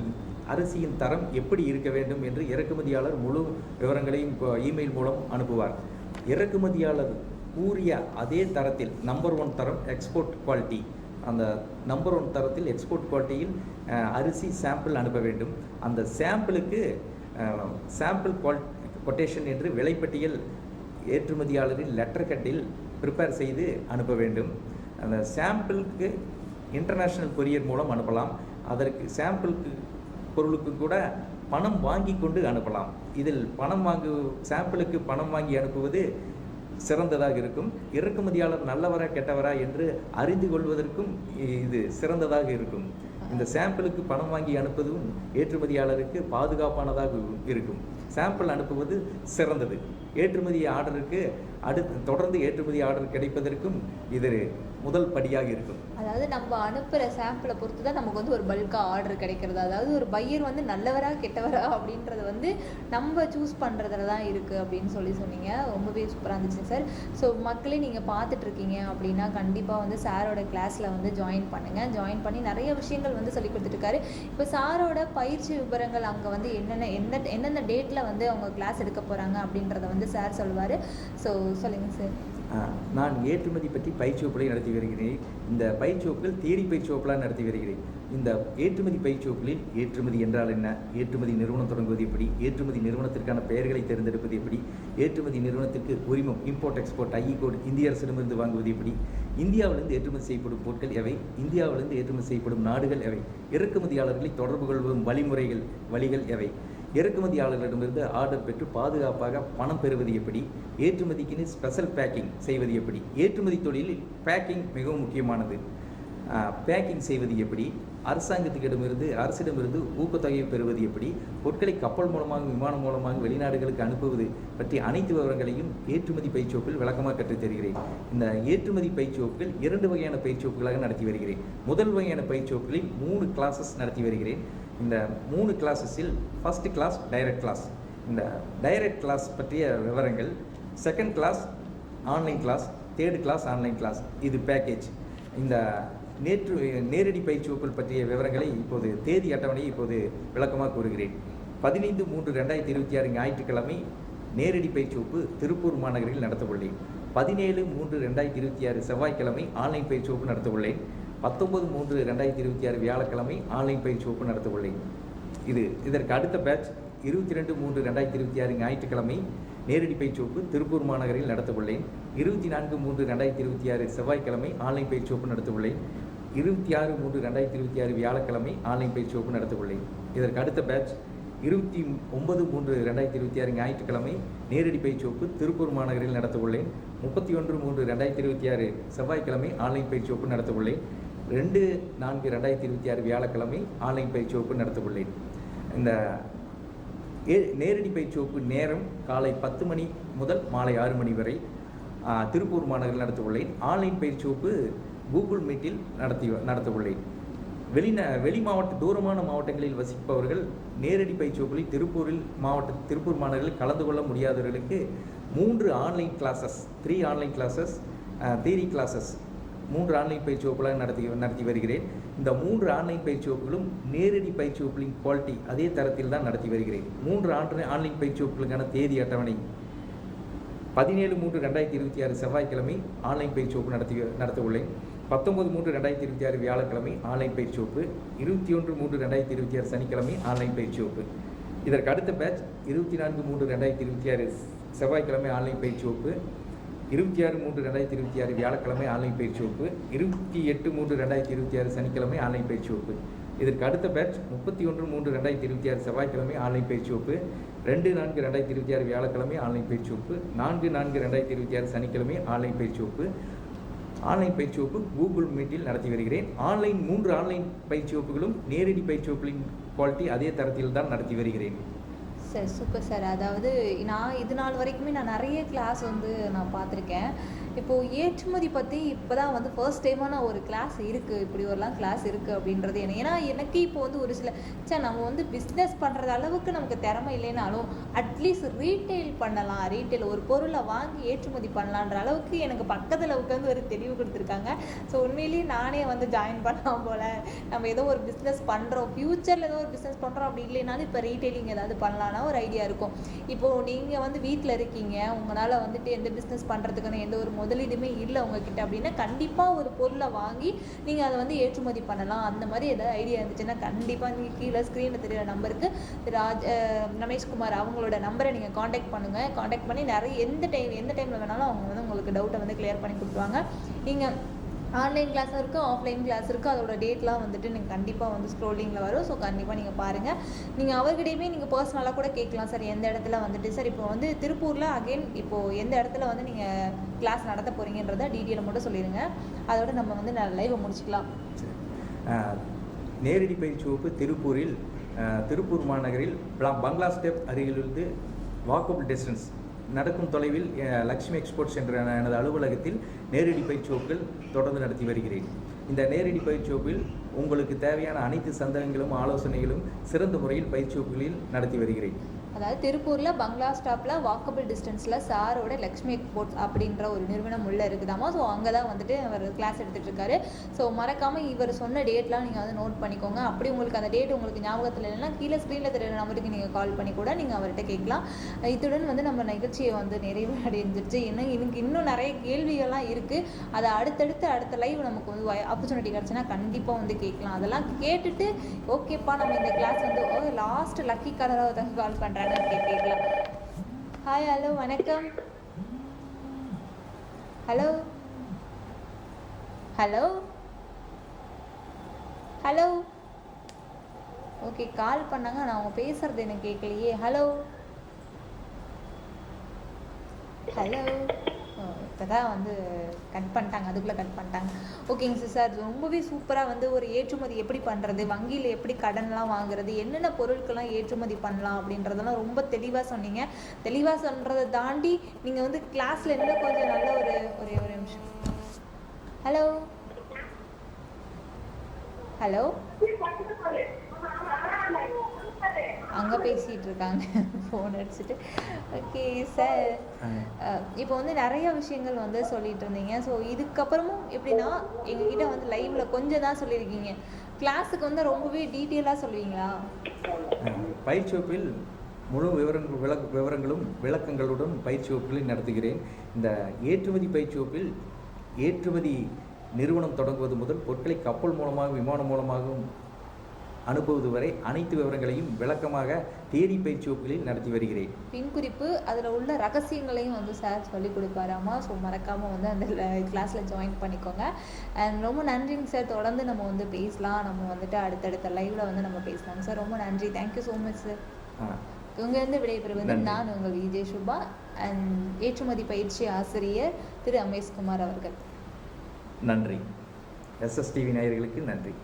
அரிசியின் தரம் எப்படி இருக்க வேண்டும் என்று இறக்குமதியாளர் முழு விவரங்களையும் இமெயில் மூலம் அனுப்புவார். இறக்குமதியாளர் கூறிய அதே தரத்தில் நம்பர் 1 தரம் எக்ஸ்போர்ட் குவாலிட்டி, அந்த நம்பர் 1 தரத்தில் எக்ஸ்போர்ட் குவாலிட்டியில் அரிசி சாம்பிள் அனுப்ப வேண்டும். அந்த சாம்பிளுக்கு சாம்பிள் கொட்டேஷன் என்று விலைப்பட்டியல் ஏற்றுமதியாளரின் லெட்டர் கட்டில் ப்ரிப்பேர் செய்து அனுப்ப வேண்டும். அந்த சாம்பிளுக்கு இன்டர்நேஷ்னல் கொரியர் மூலம் அனுப்பலாம். அதற்கு சாம்பிளுக்கு பொருளுக்கு கூட பணம் வாங்கி கொண்டு அனுப்பலாம். இதில் சாம்பிளுக்கு பணம் வாங்கி அனுப்புவது சிறந்ததாக இருக்கும். இறக்குமதியாளர் நல்லவரா கெட்டவரா என்று அறிந்து கொள்வதற்கும் இது சிறந்ததாக இருக்கும். இந்த சாம்பிளுக்கு பணம் வாங்கி அனுப்புவதும் ஏற்றுமதியாளருக்கு பாதுகாப்பானதாக இருக்கும். சாம்பிள் அனுப்புவது சிறந்தது. ஏற்றுமதி ஆர்டருக்கு தொடர்ந்து ஏற்றுமதி ஆர்டர் கிடைப்பதற்கும் இது முதல் படியாக இருக்கும். அதாவது நம்ம அனுப்புகிற சாம்பிளை பொறுத்து தான் நமக்கு வந்து ஒரு பல்காக ஆர்டர் கிடைக்கிறது. அதாவது ஒரு பையர் வந்து நல்லவரா கெட்டவரா அப்படின்றது வந்து நம்ம சூஸ் பண்ணுறதுல தான் இருக்குது அப்படின்னு சொன்னீங்க. ரொம்பவே சூப்பராக இருந்துச்சு சார். ஸோ மக்களே நீங்கள் பார்த்துட்ருக்கீங்க அப்படின்னா கண்டிப்பாக வந்து சாரோட கிளாஸில் வந்து ஜாயின் பண்ணுங்கள். ஜாயின் பண்ணி நிறைய விஷயங்கள் வந்து சொல்லி கொடுத்துட்ருக்காரு. இப்போ சாரோட பயிற்சி விவரங்கள் அங்கே வந்து எந்தெந்த டேட்டில் வந்து அவங்க கிளாஸ் எடுக்க போகிறாங்க அப்படின்றத வந்து சார் சொல்லுவார். ஸோ சொல்லுங்கள் சார். நான் ஏற்றுமதி பற்றி பயிற்சி வகுப்புகளை நடத்தி வருகிறேன். இந்த பயிற்சி வகுப்புகள் தியரி பயிற்சி வகுப்புலாம் நடத்தி வருகிறேன். இந்த ஏற்றுமதி பயிற்சி வகுப்புகளில் ஏற்றுமதி என்றால் என்ன, ஏற்றுமதி நிறுவனம் தொடங்குவது எப்படி, ஏற்றுமதி நிறுவனத்திற்கான பெயர்களை தேர்ந்தெடுப்பது எப்படி, ஏற்றுமதி நிறுவனத்திற்கு உரிமம் இம்போர்ட் எக்ஸ்போர்ட் ஐஇ கோட் இந்திய அரசிடமிருந்து வாங்குவது எப்படி, இந்தியாவிலிருந்து ஏற்றுமதி செய்யப்படும் பொருட்கள் எவை, இந்தியாவிலிருந்து ஏற்றுமதி செய்யப்படும் நாடுகள் எவை, இறக்குமதியாளர்களை தொடர்பு கொள்ளும் வழிகள் எவை, இறக்குமதியாளர்களிடமிருந்து ஆர்டர் பெற்று பாதுகாப்பாக பணம் பெறுவது எப்படி, ஏற்றுமதிக்கு ஸ்பெஷல் பேக்கிங் செய்வது எப்படி, ஏற்றுமதி தொழிலில் பேக்கிங் மிகவும் முக்கியமானது. பேக்கிங் செய்வது எப்படி, அரசிடமிருந்து ஊக்கத்தொகையை பெறுவது எப்படி, பொருட்களை கப்பல் மூலமாக விமானம் மூலமாக வெளிநாடுகளுக்கு அனுப்புவது பற்றி அனைத்து விவரங்களையும் ஏற்றுமதி பயிற்சி வகுப்பில் விளக்கமாக கற்றுத் தருகிறேன். இந்த ஏற்றுமதி பயிற்சி வகுப்புகள் 2 வகையான பயிற்சி வகுப்புகளாக நடத்தி வருகிறேன். முதல் வகையான பயிற்சி வகுப்புகளில் 3 கிளாஸஸ் நடத்தி வருகிறேன். இந்த 3 கிளாஸஸில் ஃபர்ஸ்ட் கிளாஸ் டைரக்ட் கிளாஸ். இந்த டைரக்ட் கிளாஸ் பற்றிய விவரங்கள், second class online class, third class online class, இது பேக்கேஜ். இந்த நேரடி பயிற்சி வகுப்புகள் பற்றிய விவரங்களை இப்போது தேதி அட்டவணையை இப்போது விளக்கமாக கூறுகிறேன். 15/3/2026 ஞாயிற்றுக்கிழமை நேரடி பயிற்சி வகுப்பு திருப்பூர் மாநகரில் நடத்தவுள்ளேன். 17/3/2026 செவ்வாய்க்கிழமை ஆன்லைன் பயிற்சி வகுப்பு நடத்தவுள்ளேன். 19/3/2026 வியாழக்கிழமை ஆன்லைன் பயிற்சி வகுப்பு நடத்தவுள்ளேன். இதற்கு அடுத்த பேட்ச் 22/3/2026 ஞாயிற்றுக்கிழமை நேரடி பயிற்சி வகுப்பு திருப்பூர் மாநகரில் நடத்தவுள்ளேன். 24/3/2026 செவ்வாய்க்கிழமை ஆன்லைன் பயிற்சி வகுப்பு நடத்தவுள்ளேன். 26/3/2026 வியாழக்கிழமை ஆன்லைன் பயிற்சி வகுப்பு நடத்தவுள்ளேன். இதற்கு அடுத்த பேட்ச் 29/3/2026 ஞாயிற்றுக்கிழமை நேரடி பயிற்சி வகுப்பு திருப்பூர் மாநகரில் நடத்தவுள்ளேன். 31/3/2026 செவ்வாய்க்கிழமை ஆன்லைன் பயிற்சி வகுப்பு நடத்தவுள்ளேன். 2/4/2026 வியாழக்கிழமை ஆன்லைன் பயிற்சி வகுப்பு நடத்தவுள்ளேன். இந்த நேரடி பயிற்சி வகுப்பு நேரம் காலை 10 மணி முதல் மாலை 6 மணி வரை திருப்பூர் மாநகரில் நடத்தவுள்ளேன். ஆன்லைன் பயிற்சி வகுப்பு கூகுள் மீட்டில் நடத்தவுள்ளேன். வெளி மாவட்ட தூரமான மாவட்டங்களில் வசிப்பவர்கள் நேரடி பயிற்சி வகுப்புகளில் திருப்பூர் மாநகரில் கலந்து கொள்ள முடியாதவர்களுக்கு 3 online classes, 3 online classes, theory classes, 3 online பயிற்சி வகுப்புகளாக நடத்தி வருகிறேன். இந்த 3 ஆன்லைன் பயிற்சி வகுப்புகளும் நேரடி பயிற்சி வகுப்புகளின் குவாலிட்டி அதே தரத்தில் தான் நடத்தி வருகிறேன். 3 ஆன்லைன் பயிற்சி வகுப்புகளுக்கான தேதி அட்டவணை 17/3/2026 செவ்வாய்க்கிழமை ஆன்லைன் பயிற்சி வகுப்பு நடத்தவுள்ளேன். 19/3/2026 வியாழக்கிழமை ஆன்லைன் பயிற்சி வகுப்பு. 21/3/2026 சனிக்கிழமை ஆன்லைன் பயிற்சி வகுப்பு. இதற்கு அடுத்த பேட்ச் 24/3/2026 செவ்வாய்க்கிழமை ஆன்லைன் பயிற்சி வகுப்பு. 26/3/2026 வியாழக்கிழமை ஆன்லைன் பயிற்சி வகுப்பு. 28/3/2026 சனிக்கிழமை ஆன்லைன் பயிற்சி வகுப்பு. இதற்கு அடுத்த பேட்ச் 31/3/2026 செவ்வாய்க்கிழமை ஆன்லைன் பயிற்சி வகுப்பு. 2/4/2026 வியாழக்கிழமை ஆன்லைன் பயிற்சி வகுப்பு. 4/4/2026 சனிக்கிழமை ஆன்லைன் பயிற்சி வகுப்பு. ஆன்லைன் பயிற்சி வகுப்பு கூகுள் மீட்டில் நடத்தி வருகிறேன். 3 ஆன்லைன் பயிற்சி வகுப்புகளும் நேரடி பயிற்சி வகுப்புகளின் குவாலிட்டி அதே தரத்தில் தான் நடத்தி வருகிறேன். Sir super sir. அதாவது நான் இது நாள் வரைக்குமே நான் நிறைய கிளாஸ் வந்து நான் பார்த்துருக்கேன். இப்போ ஏற்றுமதி பற்றி இப்போ தான் வந்து ஃபர்ஸ்ட் டைமான ஒரு கிளாஸ் இருக்குது, இப்படி ஒருலாம் கிளாஸ் இருக்குது அப்படின்றது என்ன. ஏன்னா எனக்கு இப்போ வந்து ஒரு சில நம்ம வந்து பிஸ்னஸ் பண்ணுறது அளவுக்கு நமக்கு திறமை இல்லைனாலும் அட்லீஸ்ட் ரீட்டைல் பண்ணலாம், ரீட்டைல் ஒரு பொருளை வாங்கி ஏற்றுமதி பண்ணலான்ற அளவுக்கு எனக்கு பக்கத்தில் உட்காந்து ஒரு தெளிவு கொடுத்துருக்காங்க. ஸோ உண்மையிலேயே நானே வந்து ஜாயின் பண்ணலாம் போல். நம்ம ஏதோ ஒரு பிஸ்னஸ் பண்ணுறோம், ஃப்யூச்சரில் ஏதோ ஒரு பிஸ்னஸ் பண்ணுறோம், அப்படி இல்லைனாலும் இப்போ ரீட்டைலிங் ஏதாவது பண்ணலான்னா ஒரு ஐடியா இருக்கும். இப்போது நீங்கள் வந்து வீட்டில் இருக்கீங்க, உங்களால் வந்துட்டு எந்த பிஸ்னஸ் பண்ணுறதுக்கான எந்த ஒரு முதலீடுமே இல்லை உங்ககிட்ட அப்படின்னா கண்டிப்பாக ஒரு பொருளை வாங்கி நீங்கள் அதை வந்து ஏற்றுமதி பண்ணலாம். அந்த மாதிரி ஏதாவது ஐடியா இருந்துச்சுன்னா கண்டிப்பாக நீங்கள் கீழே ஸ்க்ரீனில் தெரிகிற நம்பருக்கு ரமேஷ்குமார் அவங்களோட நம்பரை நீங்கள் காண்டாக்ட் பண்ணுங்கள். காண்டாக்ட் பண்ணி நிறைய எந்த டைமில் வேணாலும் அவங்க வந்து உங்களுக்கு டவுட்டை வந்து கிளியர் பண்ணி கொடுத்துருவாங்க. நீங்கள் ஆன்லைன் கிளாஸும் இருக்குது, ஆஃப்லைன் கிளாஸ் இருக்குது. அதோட டேட்லாம் வந்துட்டு நீங்கள் கண்டிப்பாக வந்து ஸ்க்ரோலிங்கில் வரும். ஸோ கண்டிப்பாக நீங்கள் பாருங்கள். நீங்கள் அவர்கிட்டையுமே நீங்கள் பர்சனலாக கூட கேட்கலாம், சார் எந்த இடத்துல வந்துட்டு சார் இப்போ வந்து திருப்பூரில் அகெயின் இப்போது எந்த இடத்துல வந்து நீங்கள் கிளாஸ் நடத்த போகிறீங்கன்றத டீட்டெயிலை மட்டும் சொல்லிடுங்க. அதோட நம்ம வந்து லைவை முடிச்சுக்கலாம். நேரடி பயிற்சி வகுப்பு திருப்பூரில் திருப்பூர் மாநகரில் பங்களா ஸ்டெப் அருகிலிருந்து வாக்கபிள் டிஸ்டன்ஸ் நடக்கும் தொலைவில் லக்ஷ்மி எக்ஸ்போர்ட்ஸ் என்ற எனது அலுவலகத்தில் நேரடி பயிற்சி வகுப்புகள் தொடர்ந்து நடத்தி வருகிறேன். இந்த நேரடி பயிற்சி வகுப்பில் உங்களுக்கு தேவையான அனைத்து சந்தேகங்களும் ஆலோசனைகளும் சிறந்த முறையில் பயிற்சி வகுப்புகளில் நடத்தி வருகிறேன். அதாவது திருப்பூரில் பங்களா ஸ்டாப்பில் வாக்கபிள் டிஸ்டன்ஸில் சாரோட லக்ஷ்மி எக்ஸ்போர்ட்ஸ் அப்படின்ற ஒரு நிறுவனம் உள்ளே இருக்குதாமா. ஸோ அங்கே தான் வந்துட்டு அவர் கிளாஸ் எடுத்துகிட்டு இருக்காரு. ஸோ மறக்காமல் இவர் சொன்ன டேட்லாம் நீங்கள் வந்து நோட் பண்ணிக்கோங்க. அப்படி உங்களுக்கு அந்த டேட் உங்களுக்கு ஞாபகத்தில் இல்லைன்னா கீழே ஸ்க்ரீனில் தெரியுற நம்பருக்கு நீங்கள் கால் பண்ணி கூட நீங்கள் அவர்கிட்ட கேட்கலாம். இத்துடன் வந்து நம்ம நிகழ்ச்சியை வந்து நிறைவு அடைஞ்சிருச்சு. எனக்கு இன்னும் நிறைய கேள்விகள்லாம் இருக்குது. அதை அடுத்த லைவ் நமக்கு வந்து ஆப்பர்ச்சுனிட்டி கிடச்சுன்னா கண்டிப்பாக வந்து கேட்கலாம். அதெல்லாம் கேட்டுட்டு ஓகேப்பா நம்ம இந்த கிளாஸ் வந்து லாஸ்ட் லக்கி கலராக ஒருத்தங்க கால் பண்ணுறாங்க கேட்கலாம். ஹாய், ஹலோ, வணக்கம். ஹலோ ஹலோ ஹலோ ஓகே, கால் பண்ணாங்க, நான் அவங்க பேசுறது எனக்கு கேட்கலையே. ஹலோ ஹலோ இப்போ தான் வந்து கட் பண்ணிட்டாங்க, அதுக்குள்ளே கட் பண்ணிட்டாங்க. ஓகேங்க சார், ரொம்பவே சூப்பராக வந்து ஒரு ஏற்றுமதி எப்படி பண்ணுறது, வங்கியில் எப்படி கடன்லாம் வாங்குறது, என்னென்ன பொருட்கள்லாம் ஏற்றுமதி பண்ணலாம் அப்படின்றதெல்லாம் ரொம்ப தெளிவாக சொன்னீங்க. தெளிவாக சொல்கிறத தாண்டி நீங்கள் வந்து கிளாஸில் இன்னும் கொஞ்சம் நல்ல ஒரே ஒரு நிமிஷம். ஹலோ ஹலோ அங்கே பேசிகிட்டு இருக்காங்க ஃபோன் அடிச்சுட்டு. ஓகே சார், இப்போ வந்து நிறைய விஷயங்கள் வந்து சொல்லிட்டு இருந்தீங்க. ஸோ இதுக்கப்புறமும் எப்படின்னா எங்ககிட்ட வந்து லைவில் கொஞ்சம் தான் சொல்லியிருக்கீங்க, கிளாஸுக்கு வந்து ரொம்பவே டீட்டெயிலாக சொல்லுவீங்களா? பயிற்சி வகுப்பில் முழு விவரங்களும் விளக்கங்களுடன் பயிற்சி வகுப்புகளை நடத்துகிறேன். இந்த ஏற்றுமதி பயிற்சி வகுப்பில் ஏற்றுமதி நிறுவனம் தொடங்குவது முதல் பொருட்களை கப்பல் மூலமாக விமானம் மூலமாகவும் அனுப்புவது வரை அனைத்து விவரங்களையும் விளக்கமாக தேடி பயிற்சி வகுப்புகளில் நடத்தி வருகிறேன். பின் குறிப்பு அதில் உள்ள ரகசியங்களையும் வந்து சார் சொல்லிக் கொடுப்பாராமா. ஸோ மறக்காமல் வந்து அந்த கிளாஸில் ஜாயின் பண்ணிக்கோங்க. அண்ட் ரொம்ப நன்றிங்க சார். தொடர்ந்து நம்ம வந்து பேசலாம், நம்ம வந்துட்டு அடுத்தடுத்த லைவில் வந்து நம்ம பேசலாம் சார். ரொம்ப நன்றி, தேங்க்யூ ஸோ மச் சார். இங்கேருந்து விடைபெறுவது நான் உங்கள் விஜய் சுபா அண்ட் ஏற்றுமதி பயிற்சி ஆசிரியர் திரு ரமேஷ்குமார் அவர்கள். நன்றி. SSTV நேயர்களுக்கு நன்றி.